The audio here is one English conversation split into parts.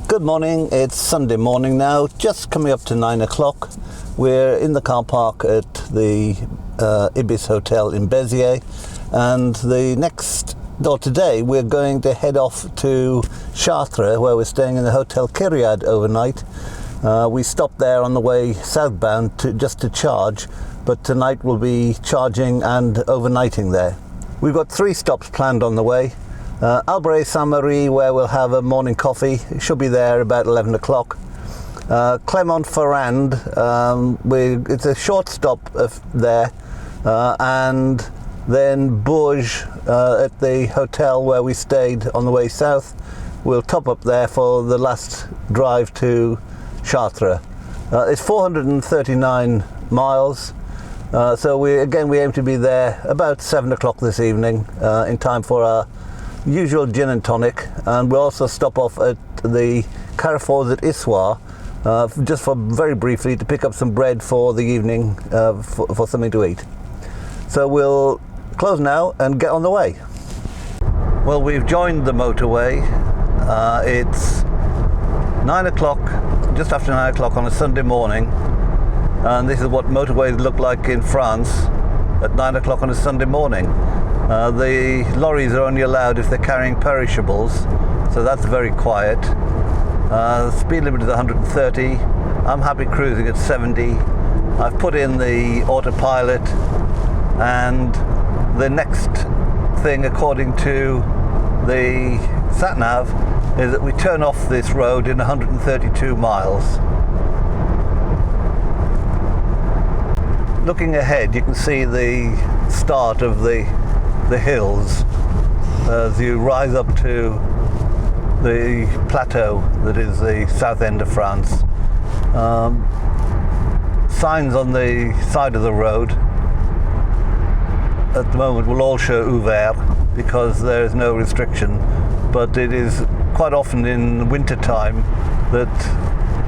Good morning, it's Sunday morning now, just coming up to 9 o'clock. We're in the car park at the Ibis Hotel in Beziers, and today we're going to head off to Chartres, where we're staying in the Hotel Kyriad overnight. We stopped there on the way southbound just to charge, but tonight we'll be charging and overnighting there. We've got 3 stops planned on the way. Albaret-Sainte-Marie, where we'll have a morning coffee. It should be there about 11 o'clock. Clermont, it's a short stop there, and then Bourges at the hotel where we stayed on the way south. We'll top up there for the last drive to Chartres. It's 439 miles, so we aim to be there about 7 o'clock this evening, in time for our usual gin and tonic, and we'll also stop off at the Carrefours at Issoire just for very briefly to pick up some bread for the evening, for something to eat. So we'll close now and get on the way. Well, we've joined the motorway. It's 9 o'clock, just after 9 o'clock on a Sunday morning, and this is what motorways look like in France at 9 o'clock on a Sunday morning. The lorries are only allowed if they're carrying perishables, so that's very quiet. The speed limit is 130. I'm happy cruising at 70. I've put in the autopilot, and the next thing, according to the sat-nav, is that we turn off this road in 132 miles. Looking ahead, you can see the start of the hills as you rise up to the plateau that is the south end of France. Signs on the side of the road at the moment will all show ouvert because there is no restriction, but it is quite often in winter time that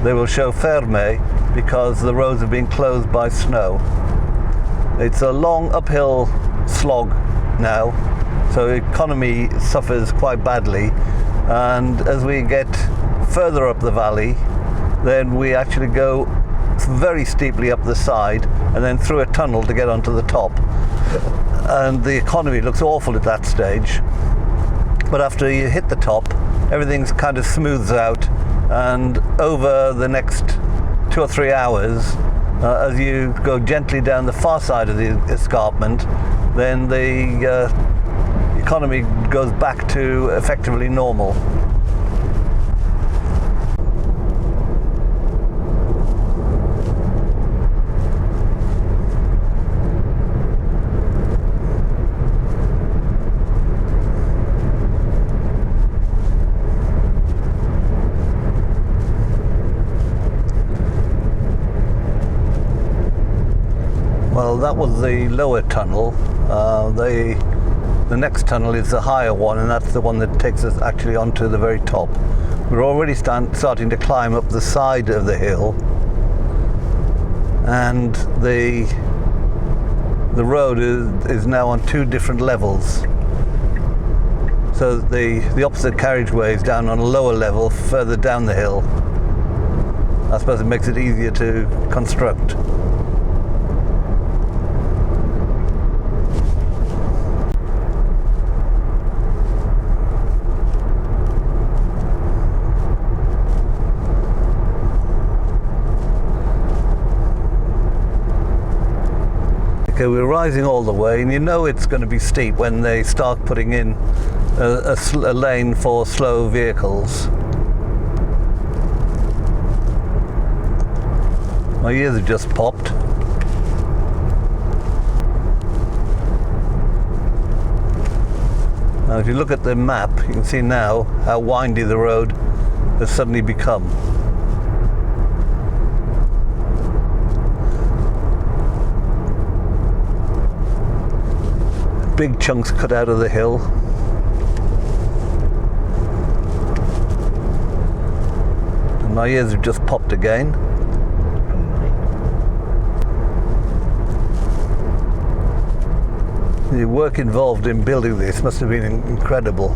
they will show fermé because the roads have been closed by snow. It's a long uphill slog now, so economy suffers quite badly, and as we get further up the valley, then we actually go very steeply up the side and then through a tunnel to get onto the top, and the economy looks awful at that stage. But after you hit the top, everything's kind of smooths out, and over the next 2 or 3 hours, as you go gently down the far side of the escarpment, then the economy goes back to effectively normal. Well, that was the lower tunnel. The next tunnel is the higher one, and that's the one that takes us actually onto the very top. We're already starting to climb up the side of the hill, and the road is now on 2 different levels. So the opposite carriageway is down on a lower level further down the hill. I suppose it makes it easier to construct. Okay, we're rising all the way, and you know it's going to be steep when they start putting in a lane for slow vehicles. My ears have just popped. Now if you look at the map, you can see now how windy the road has suddenly become. Big chunks cut out of the hill. And my ears have just popped again. The work involved in building this must have been incredible.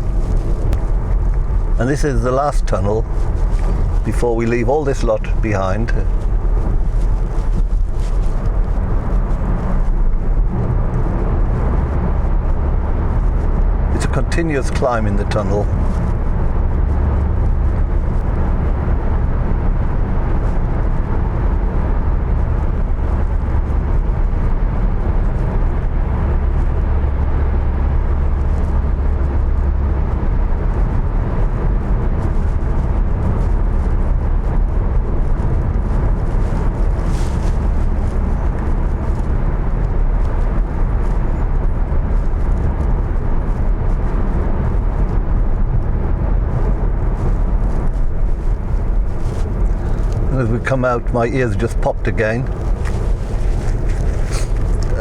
And this is the last tunnel before we leave all this lot behind. It's a continuous climb in the tunnel. As we come out, my ears just popped again,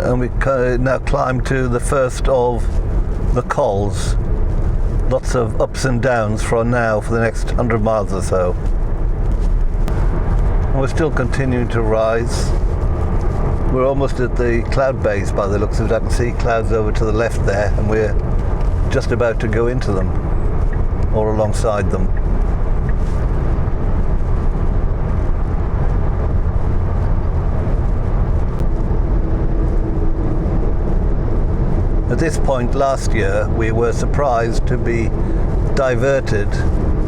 and we now climb to the first of the cols. Lots of ups and downs for the next 100 miles or so. And we're still continuing to rise. We're almost at the cloud base by the looks of it. I can see clouds over to the left there, and we're just about to go into them, or alongside them. At this point last year, we were surprised to be diverted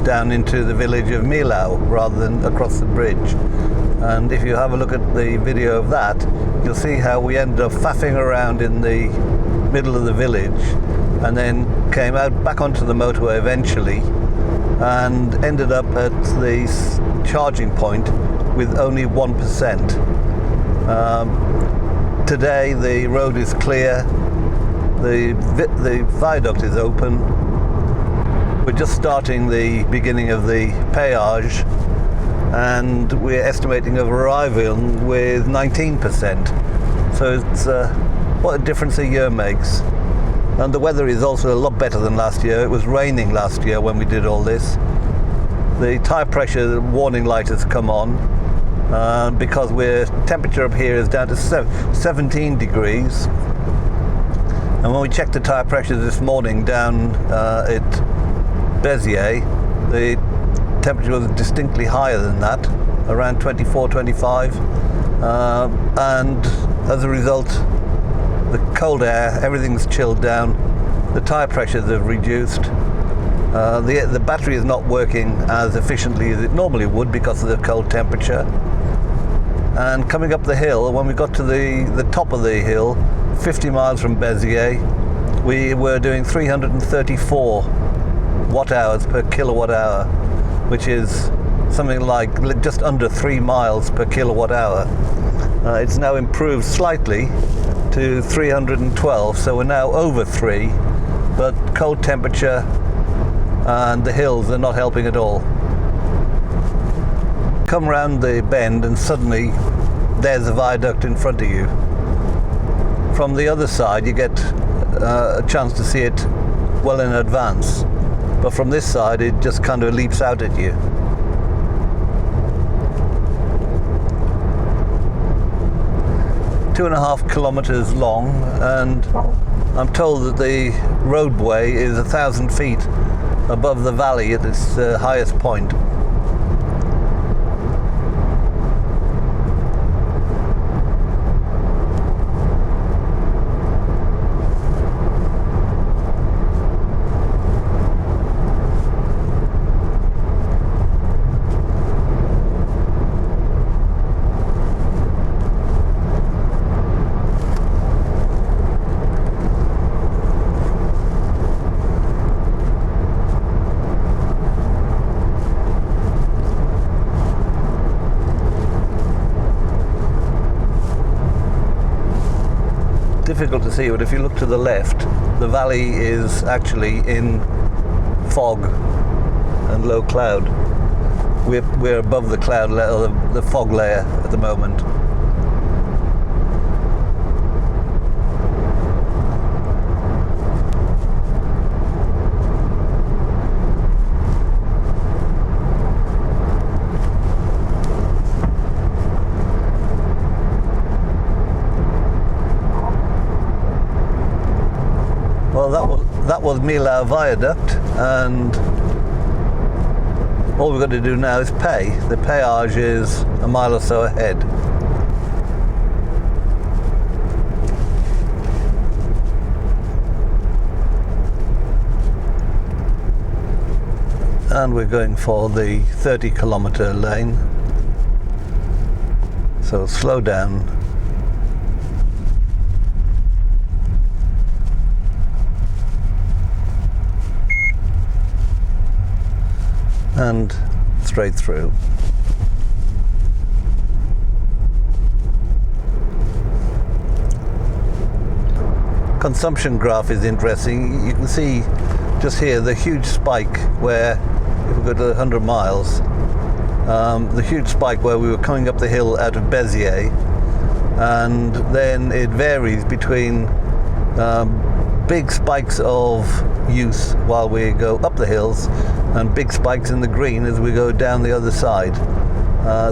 down into the village of Millau rather than across the bridge. And if you have a look at the video of that, you'll see how we ended up faffing around in the middle of the village and then came out back onto the motorway eventually and ended up at the charging point with only 1%. Today the road is clear. The viaduct is open. We're just starting the beginning of the péage, and we're estimating of arrival with 19%. So it's what a difference a year makes. And the weather is also a lot better than last year. It was raining last year when we did all this. The tire pressure warning light has come on because temperature up here is down to 17 degrees. And when we checked the tyre pressure this morning down at Beziers, the temperature was distinctly higher than that, around 24, 25. And as a result, the cold air, everything's chilled down, the tyre pressures have reduced. The battery is not working as efficiently as it normally would because of the cold temperature. And coming up the hill, when we got to the top of the hill, 50 miles from Beziers, we were doing 334 watt hours per kilowatt hour, which is something like just under 3 miles per kilowatt hour. It's now improved slightly to 312, so we're now over 3, but cold temperature and the hills are not helping at all. Come round the bend and suddenly there's a viaduct in front of you. From the other side you get a chance to see it well in advance, but from this side it just kind of leaps out at you. Two and a half kilometers long, and I'm told that the roadway is 1,000 feet above the valley at its highest point. Difficult to see, but if you look to the left, the valley is actually in fog and low cloud. We're above the cloud layer, the fog layer at the moment. Well, that was Millau Viaduct, and all we've got to do now is pay. The péage is a mile or so ahead. And we're going for the 30-kilometre lane, so slow down. And straight through. Consumption graph is interesting. You can see just here the huge spike where, if we go to 100 miles, the huge spike where we were coming up the hill out of Beziers, and then it varies between big spikes of use while we go up the hills and big spikes in the green as we go down the other side.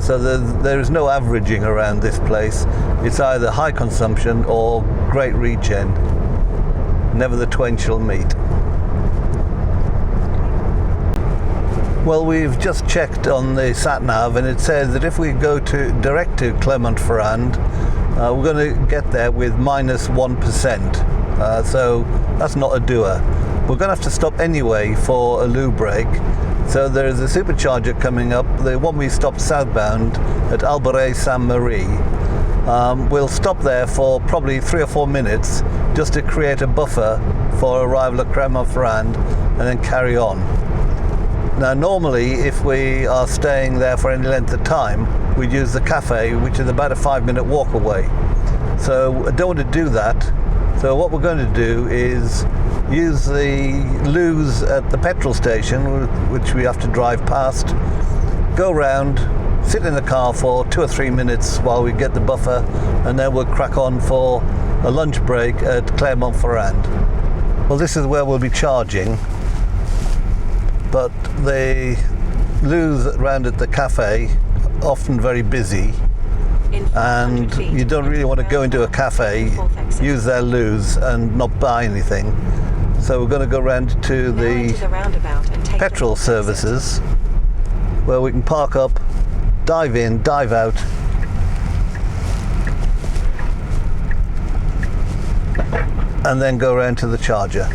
So there is no averaging around this place. It's either high consumption or great regen. Never the twain shall meet. Well, we've just checked on the sat-nav and it says that if we go direct to Clermont-Ferrand, we're going to get there with minus 1%. So that's not a doer. We're going to have to stop anyway for a loo break. So there's a supercharger coming up, the one we stopped southbound at Albaret-Sainte-Marie. We'll stop there for probably 3 or 4 minutes just to create a buffer for arrival at Clermont-Ferrand and then carry on. Now normally if we are staying there for any length of time, we'd use the cafe, which is about a 5-minute walk away. So I don't want to do that. So what we're going to do is use the loos at the petrol station, which we have to drive past, go round, sit in the car for 2 or 3 minutes while we get the buffer, and then we'll crack on for a lunch break at Clermont-Ferrand. Well, this is where we'll be charging, but the loos around at the cafe are often very busy, and you don't really want to go into a cafe, use their loos and not buy anything. So we're going to go round to the petrol services where we can park up, dive in, dive out, and then go around to the charger.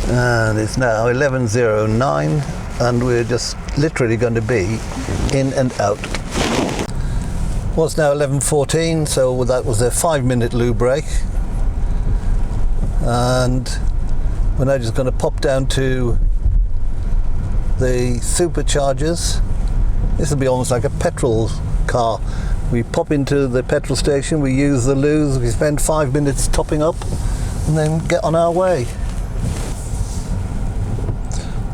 And it's now 11:09 and we're just literally going to be in and out. Well, it's now 11:14, so that was a 5-minute loo break, and we're now just going to pop down to the superchargers. This will be almost like a petrol car. We pop into the petrol station, we use the loos, we spend 5 minutes topping up and then get on our way.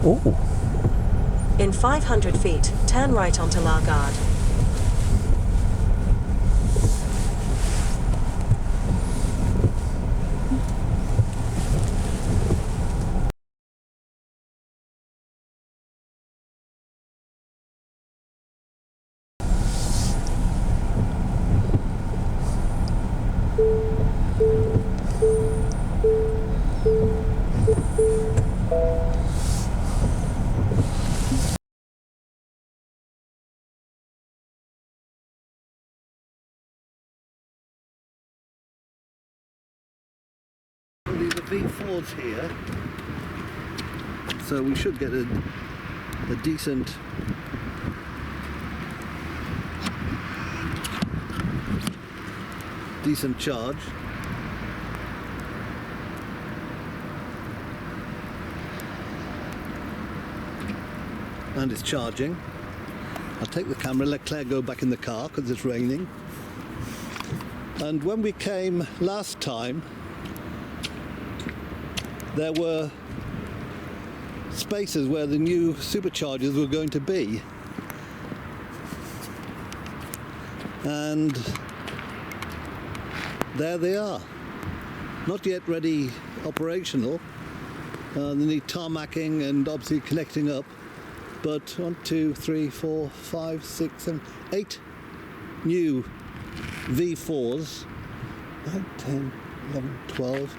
Ooh. In 500 feet, turn right onto La Garde. The V4's here, so we should get a decent charge. And it's charging. I'll take the camera, let Claire go back in the car because it's raining. And when we came last time, there were spaces where the new superchargers were going to be, and there they are. Not yet ready operational, They need tarmacking and obviously connecting up. But 1, 2, 3, 4, 5, 6, 7, 8 new V4s. 9, 10, 11, 12,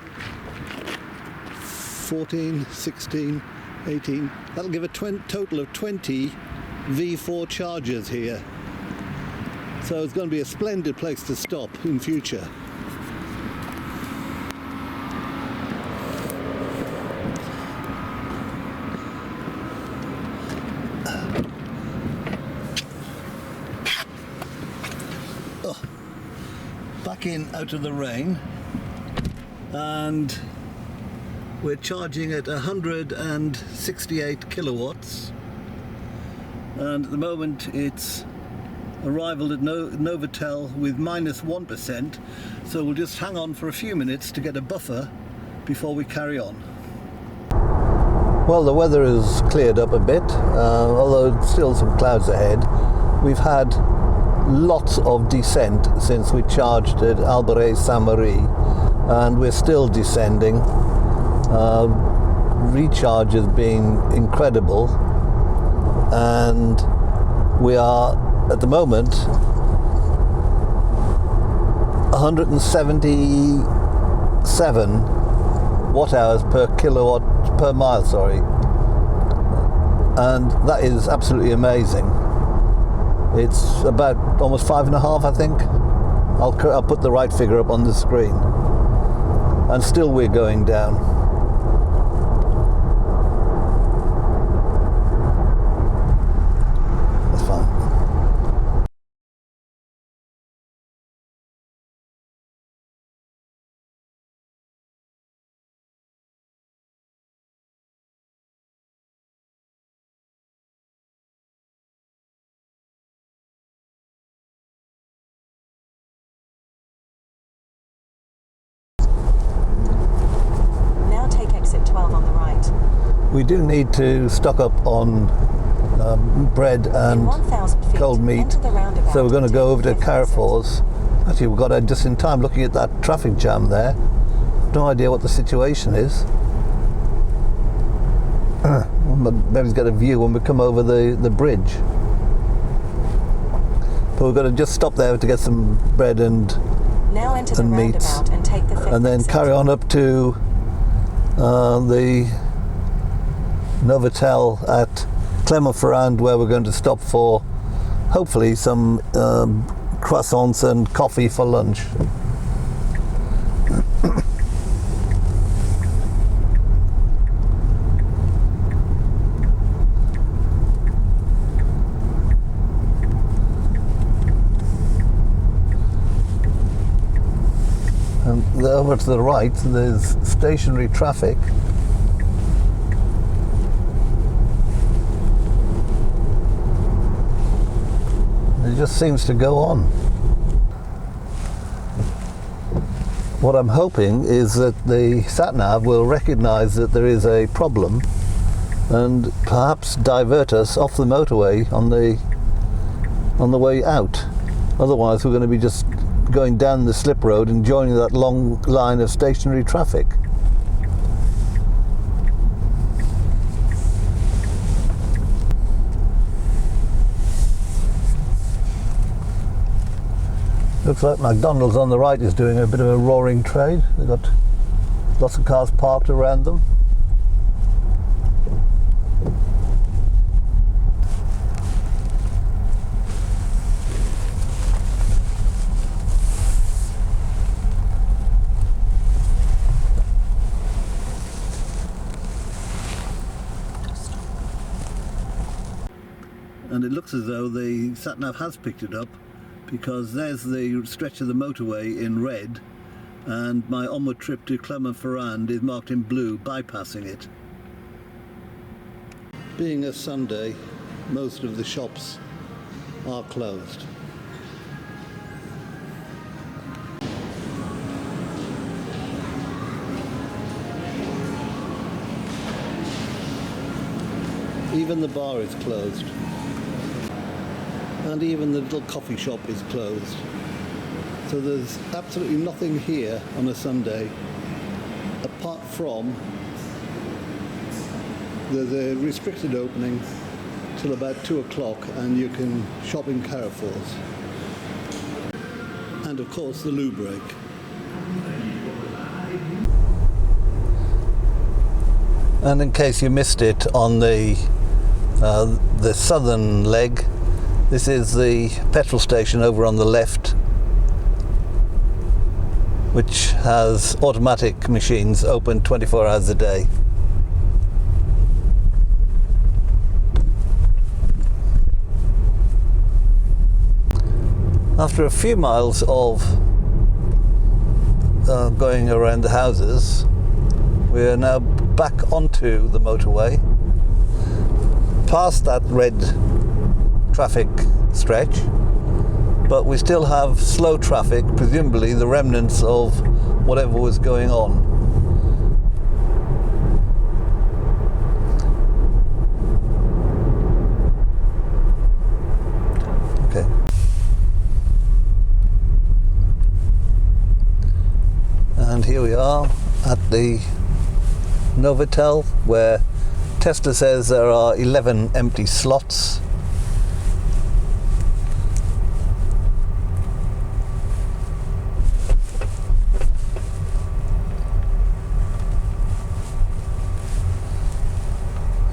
14, 16, 18. That'll give a total of 20 V4 chargers here. So it's going to be a splendid place to stop in future. Back in out of the rain, and we're charging at 168 kilowatts, and at the moment it's arrival at Novotel with -1%, so we'll just hang on for a few minutes to get a buffer before we carry on. Well, the weather has cleared up a bit, although still some clouds ahead. We've had lots of descent since we charged at Albaret-Sainte-Marie, and we're still descending. Recharge has been incredible, and we are at the moment 177 watt hours per kilowatt per mile, and that is absolutely amazing. It's about almost 5.5, I think. I'll put the right figure up on the screen. And still we're going down. That's fine. Exit 12 on the right. We do need to stock up on bread and cold meat, so we're going to go over to Carrefour's. Actually, we've got just in time. Looking at that traffic jam there, no idea what the situation is. Maybe get a view when we come over the bridge. But we've got to just stop there to get some bread and meats, and take the and then carry on up to the Novotel at Clermont, where we're going to stop for hopefully some croissants and coffee for lunch. And over to the right, there's stationary traffic. It just seems to go on. What I'm hoping is that the sat-nav will recognise that there is a problem and perhaps divert us off the motorway on the way out. Otherwise, we're going to be just going down the slip road and joining that long line of stationary traffic. Looks like McDonald's on the right is doing a bit of a roaring trade. They've got lots of cars parked around them. And it looks as though the sat-nav has picked it up, because there's the stretch of the motorway in red, and my onward trip to Clermont is marked in blue, bypassing it. Being a Sunday, most of the shops are closed. Even the bar is closed. And even the little coffee shop is closed. So there's absolutely nothing here on a Sunday apart from there's a restricted opening till about 2 o'clock, and you can shop in Carrefours. And of course the loo break. And in case you missed it on the southern leg, this is the petrol station over on the left, which has automatic machines open 24 hours a day. After a few miles of going around the houses, we are now back onto the motorway, past that red traffic stretch, but we still have slow traffic, presumably the remnants of whatever was going on. Okay. And here we are at the Novotel, where Tesla says there are 11 empty slots.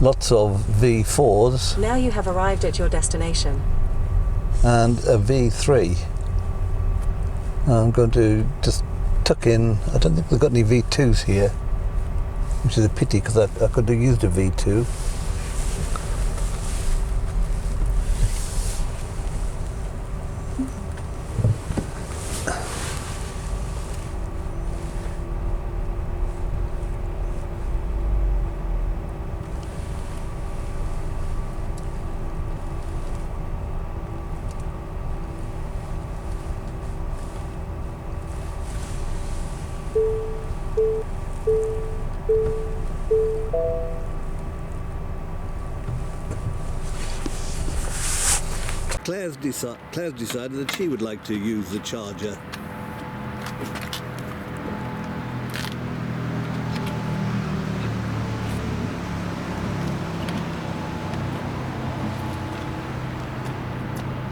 Lots of V4s. Now you have arrived at your destination. And a V3. I'm going to just tuck in. I don't think we've got any V2s here, which is a pity because I could have used a V2. Claire's decided that she would like to use the charger.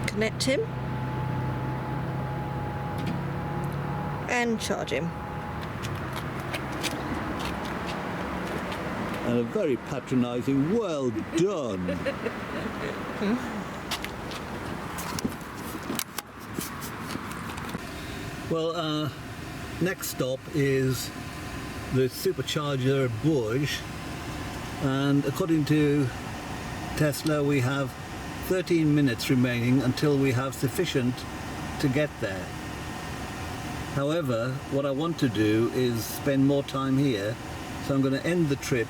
Connect him and charge him. And a very patronising, well done. Well, next stop is the supercharger at Bourges, and according to Tesla we have 13 minutes remaining until we have sufficient to get there. However, what I want to do is spend more time here, so I'm going to end the trip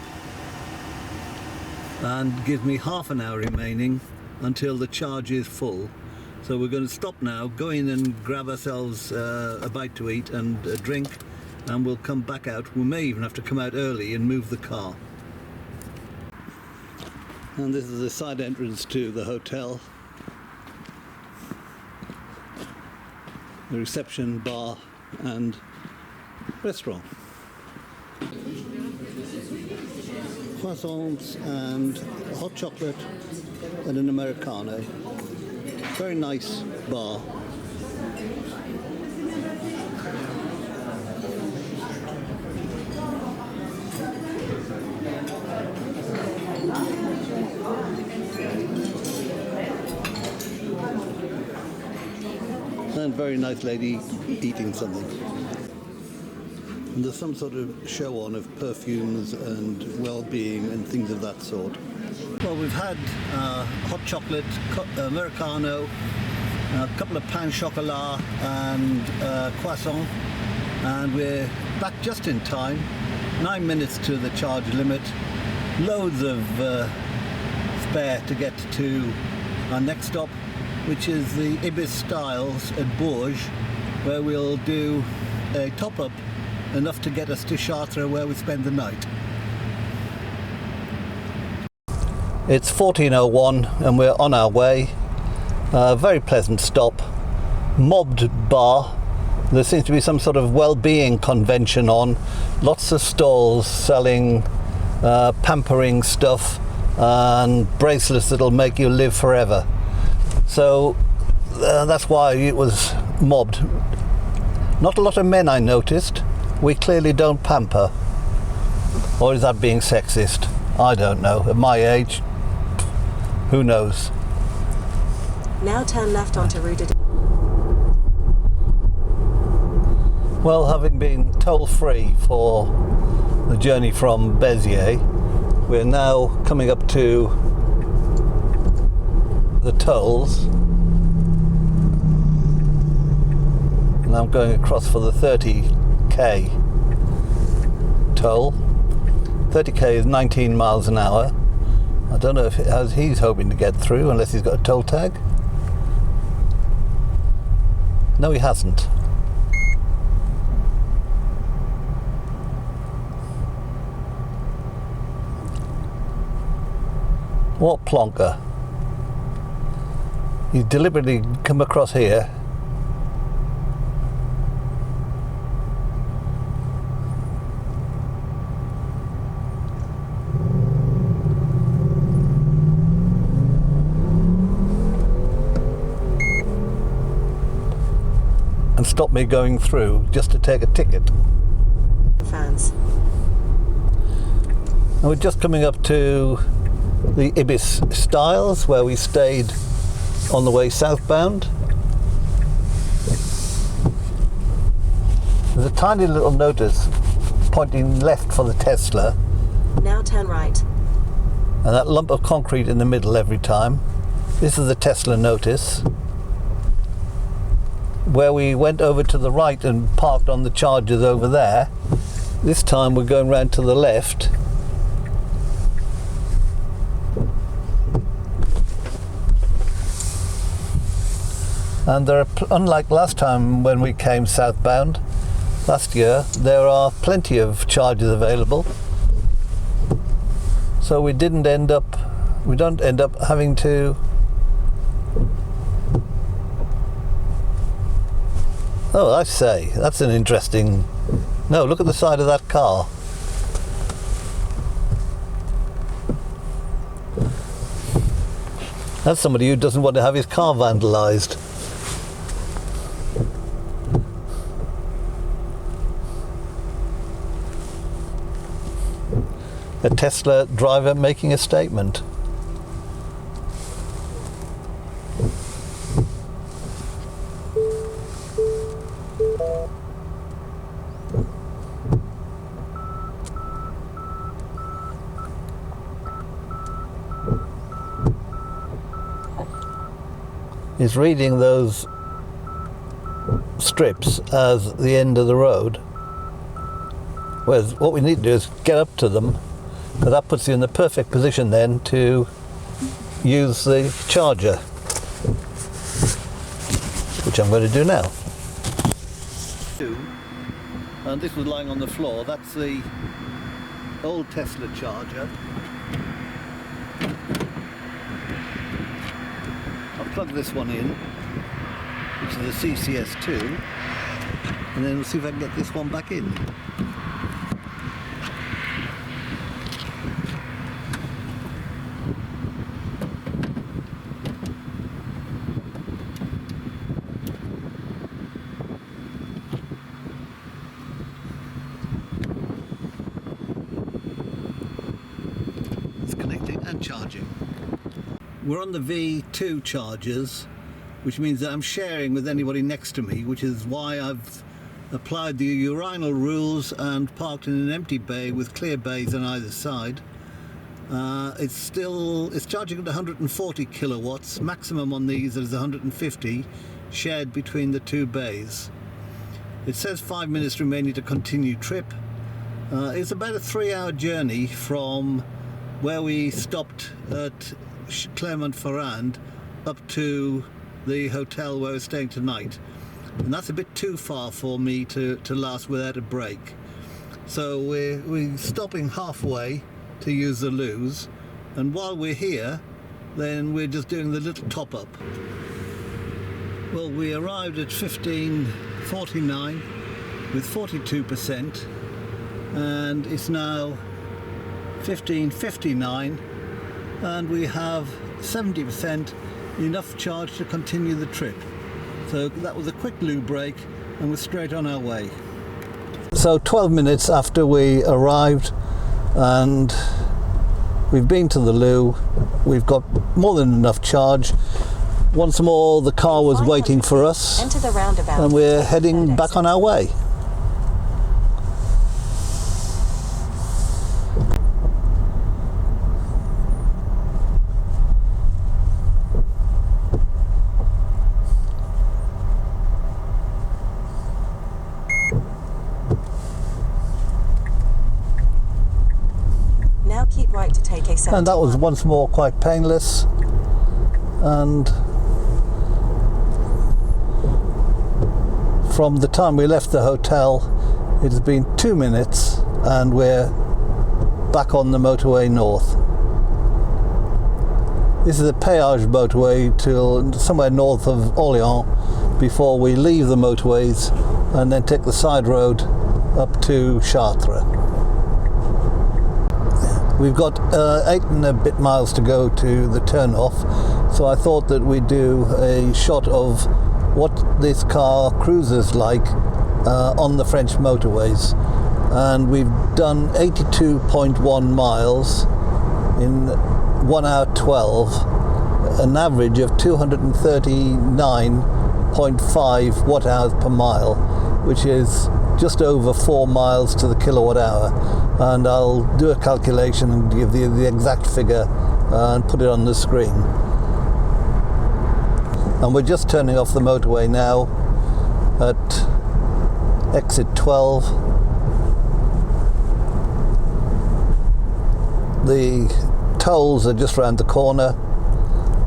and give me half an hour remaining until the charge is full. So we're going to stop now, go in and grab ourselves a bite to eat and a drink, and we'll come back out. We may even have to come out early and move the car. And this is the side entrance to the hotel. The reception, bar and restaurant. Croissants and hot chocolate and an Americano. Very nice bar. And very nice lady eating something. And there's some sort of show on of perfumes and well-being and things of that sort. Well, we've had hot chocolate, Americano, a couple of pain chocolat and croissant, and we're back just in time. 9 minutes to the charge limit. Loads of spare to get to our next stop, which is the Ibis Styles at Bourges, where we'll do a top-up enough to get us to Chartres, where we spend the night. It's 14:01 and we're on our way. Very pleasant stop. Mobbed bar. There seems to be some sort of well-being convention on. Lots of stalls selling pampering stuff and bracelets that'll make you live forever. So that's why it was mobbed. Not a lot of men, I noticed. We clearly don't pamper. Or is that being sexist? I don't know. At my age, who knows? Now turn left onto Rue de... Well, having been toll-free for the journey from Beziers, we're now coming up to the tolls. And I'm going across for the 30k toll. 30k is 19 miles an hour. I don't know if he's hoping to get through unless he's got a toll tag. No, he hasn't. What plonker. He's deliberately come across here. And stop me going through just to take a ticket. Fans. And we're just coming up to the Ibis Styles, where we stayed on the way southbound. There's a tiny little notice pointing left for the Tesla. Now turn right. And that lump of concrete in the middle every time. This is the Tesla notice. Where we went over to the right and parked on the Chargers over there, this time we're going round to the left. And there are, unlike last time when we came southbound, last year, there are plenty of Chargers available. So we don't end up having to... Oh, I say, that's an interesting... No, look at the side of that car. That's somebody who doesn't want to have his car vandalised. A Tesla driver making a statement. Is reading those strips as the end of the road. Whereas what we need to do is get up to them, because that puts you in the perfect position then to use the charger, which I'm going to do now. And this was lying on the floor. That's the old Tesla charger. I'll plug this one in, which is a CCS2, and then we'll see if I can get this one back in. It's connecting and charging. We're on the V2 chargers, which means that I'm sharing with anybody next to me, which is why I've applied the urinal rules and parked in an empty bay with clear bays on either side. It's charging at 140 kilowatts. Maximum on these is 150, shared between the two bays. It says 5 minutes remaining to continue trip. It's about a 3-hour journey from where we stopped at Clermont up to the hotel where we're staying tonight, and that's a bit too far for me to last without a break. So we're stopping halfway to use the loos, and while we're here then we're just doing the little top up. Well, we arrived at 15:49 with 42%, and it's now 15:59, and we have 70% enough charge to continue the trip. So that was a quick loo break and we're straight on our way. So 12 minutes after we arrived, and we've been to the loo, we've got more than enough charge. Once more the car was waiting for us, enter the roundabout, and we're heading back on our way. Now keep right to take A71. And that was once more quite painless, and from the time we left the hotel it has been 2 minutes and we're back on the motorway north. This is a péage motorway till somewhere north of Orléans before we leave the motorways and then take the side road up to Chartres. We've got 8 and a bit miles to go to the turn-off, so I thought that we'd do a shot of what this car cruises like on the French motorways. And we've done 82.1 miles in 1 hour 12, an average of 239.5 watt hours per mile, which is just over 4 miles to the kilowatt hour. And I'll do a calculation and give you the exact figure and put it on the screen. And we're just turning off the motorway now at exit 12. The tolls are just round the corner,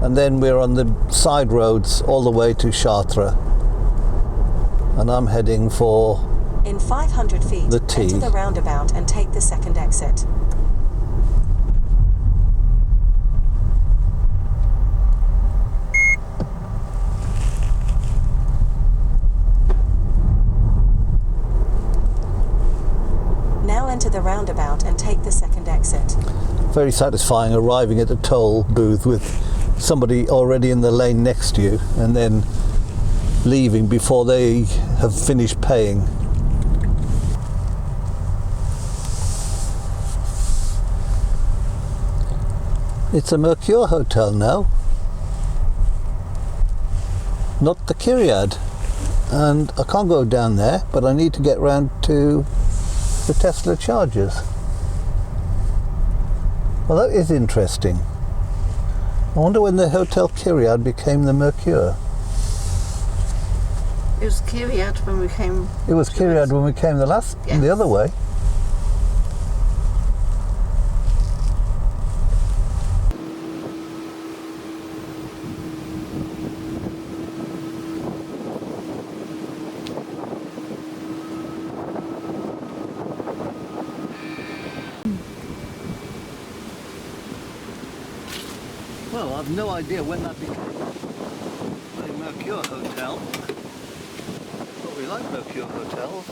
and then we're on the side roads all the way to Chartres. And I'm heading for in 500 feet, the T. enter the roundabout and take the second exit. Now enter the roundabout and take the second exit. Very satisfying arriving at a toll booth with somebody already in the lane next to you and then leaving before they have finished paying. It's a Mercure hotel now, not the Kyriad, and I can't go down there, but I need to get round to the Tesla chargers. Well, that is interesting. I wonder when the Hotel Kyriad became the Mercure. It was Kyriad when we came. It was Kyriad when we came the other way. Well, I've no idea when that became a Mercure hotel, but we like Mercure hotels.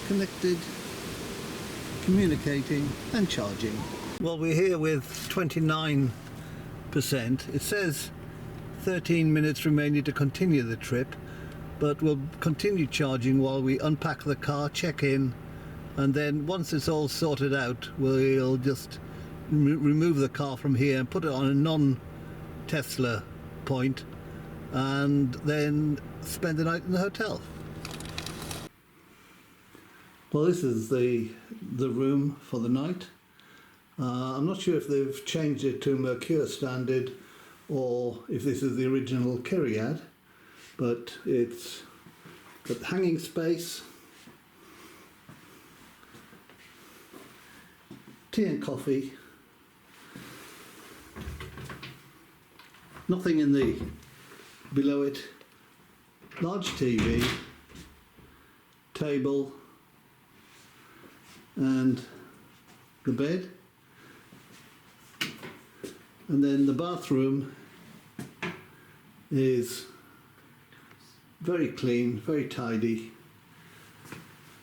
Connected, communicating and charging. Well, we're here with 29%. It says 13 minutes remaining to continue the trip, but we'll continue charging while we unpack the car, check in, and then once it's all sorted out, we'll just remove the car from here and put it on a non-Tesla point and then spend the night in the hotel. Well, this is the room for the night. I'm not sure if they've changed it to Mercure standard or if this is the original Kyriad, but it's got hanging space, tea and coffee, nothing in the below it, large TV, table, and the bed, and then the bathroom is very clean, very tidy,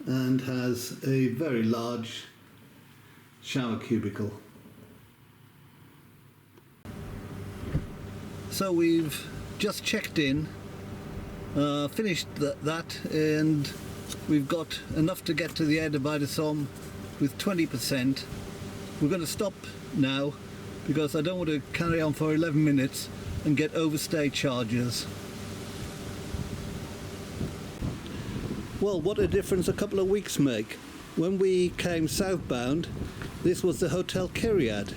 and has a very large shower cubicle. So we've just checked in, finished that, and we've got enough to get to the end of Bedford with 20%. We're going to stop now because I don't want to carry on for 11 minutes and get overstay charges. Well, what a difference a couple of weeks make. When we came southbound, this was the Hotel Kyriad.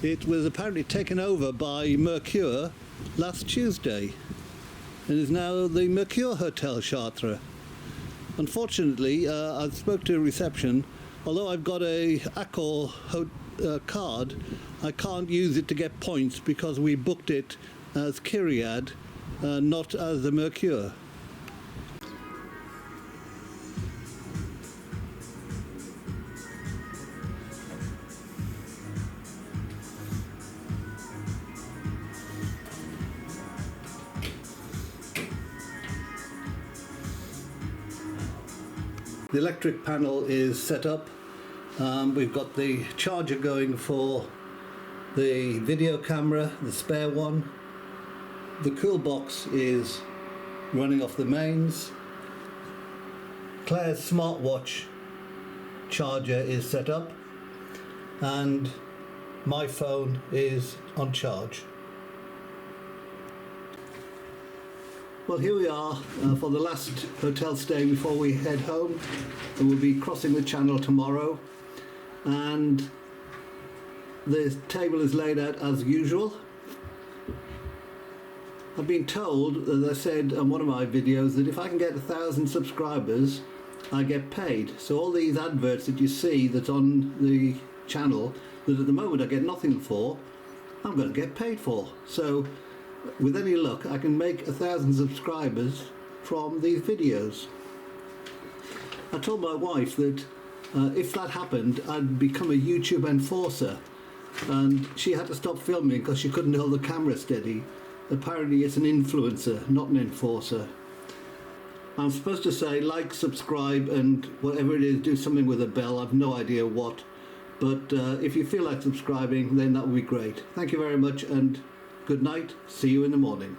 It was apparently taken over by Mercure last Tuesday and is now the Mercure Hotel Chartres. Unfortunately, I spoke to reception. Although I've got a Accor card, I can't use it to get points because we booked it as Kyriad, not as the Mercure. The electric panel is set up. We've got the charger going for the video camera, the spare one. The cool box is running off the mains. Claire's smartwatch charger is set up, and my phone is on charge. Well, here we are for the last hotel stay before we head home, and we'll be crossing the channel tomorrow, and the table is laid out as usual. I've been told, as I said on one of my videos, that if I can get 1,000 subscribers I get paid. So all these adverts that you see that's on the channel that at the moment I get nothing for, I'm going to get paid for. So with any luck, I can make 1,000 subscribers from these videos. I told my wife that if that happened, I'd become a YouTube enforcer, and she had to stop filming because she couldn't hold the camera steady. Apparently it's an influencer, not an enforcer. I'm supposed to say like, subscribe, and whatever it is, do something with a bell. I've no idea what, but if you feel like subscribing, then that would be great. Thank you very much, and good night. See you in the morning.